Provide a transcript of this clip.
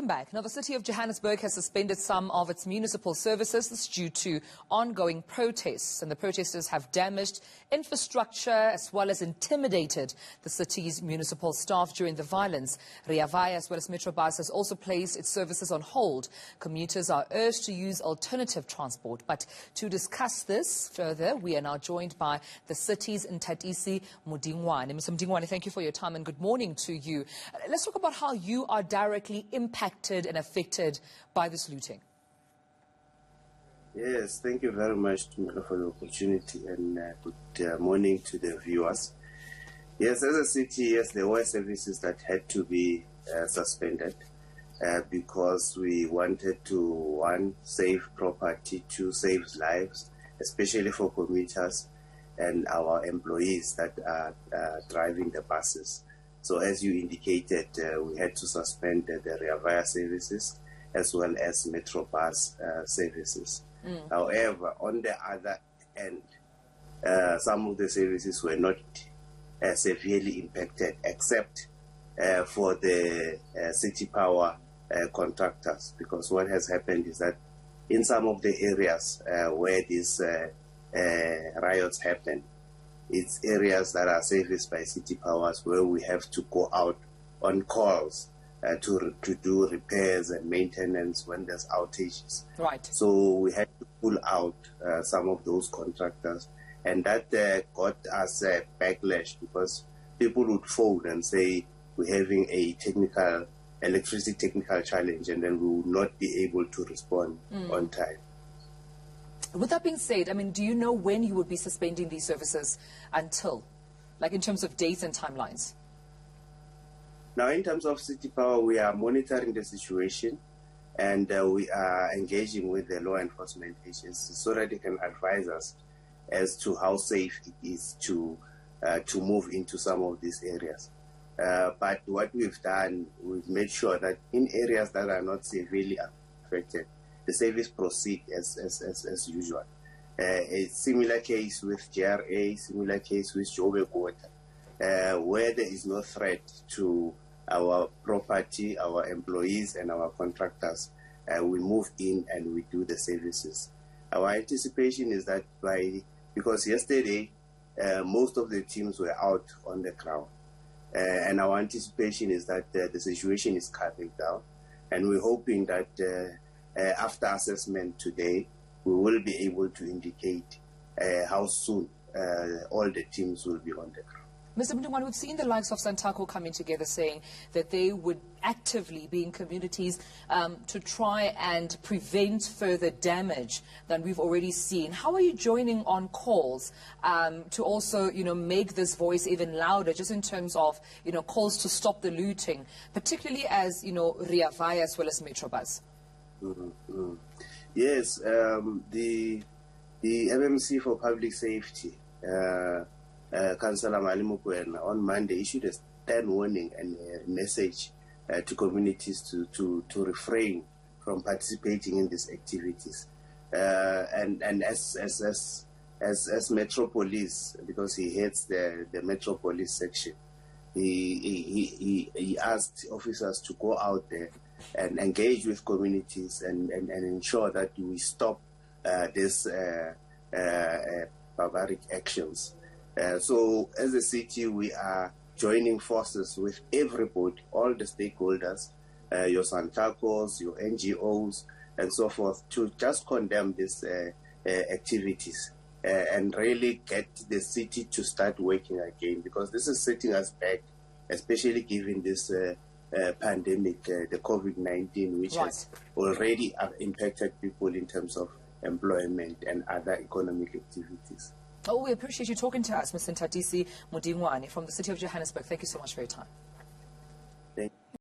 Welcome back. Now, the city of Johannesburg has suspended some of its municipal services. This is due to ongoing protests, and the protesters have damaged infrastructure as well as intimidated the city's municipal staff during the violence. Rea Vaya as well as Metrobus has also placed its services on hold. Commuters are urged to use alternative transport. But to discuss this further, we are now joined by the city's Nthatisi Modingoane. Mr. Modingoane, thank you for your time and good morning to you. Let's talk about how you are directly impacted and affected by this looting. Yes, thank you very much, Tumelo, for the opportunity, and good morning to the viewers. Yes, as a city, yes, there were services that had to be suspended because we wanted to, one, save property, two, save lives, especially for commuters and our employees that are driving the buses. So as you indicated, we had to suspend the Rea Vaya services as well as Metrobus services. However, on the other end, some of the services were not severely impacted, except for the city power contractors, because what has happened is that in some of the areas where these riots happen, it's areas that are serviced by city powers where we have to go out on calls to do repairs and maintenance when there's outages. Right. So we had to pull out some of those contractors, and that got us a backlash because people would phone and say we're having a electricity technical challenge, and then we would not be able to respond on time. With that being said, I mean, do you know when you would be suspending these services until, like in terms of dates and timelines? Now, in terms of city power, we are monitoring the situation, and we are engaging with the law enforcement agencies so that they can advise us as to how safe it is to move into some of these areas. But what we've done, we've made sure that in areas that are not severely affected, the service proceed as usual. A similar case with GRA, similar case with Joburg Water, where there is no threat to our property, our employees and our contractors, we move in and we do the services. Our anticipation is that because yesterday most of the teams were out on the ground, and our anticipation is that the situation is calming down, and we're hoping that after assessment today, we will be able to indicate how soon all the teams will be on the ground. Mr. Modingoane, we've seen the likes of Santaco coming together saying that they would actively be in communities to try and prevent further damage than we've already seen. How are you joining on calls to also, make this voice even louder, just in terms of, calls to stop the looting, particularly as, Rea Vaya as well as Metrobus? Yes, the MMC for Public Safety, Councillor Modingoane, on Monday issued a stern warning and a message to communities to refrain from participating in these activities. And as Metropolis, because he heads the Metropolis section, he asked officers to go out there and engage with communities and ensure that we stop these barbaric actions. So as a city, we are joining forces with everybody, all the stakeholders, your Santacos, your NGOs, and so forth, to just condemn these activities and really get the city to start working again, because this is setting us back, especially given this pandemic, the COVID-19, which has already impacted people in terms of employment and other economic activities. Oh, we appreciate you talking to us, Mr. Nthatisi Modingoane from the city of Johannesburg. Thank you so much for your time.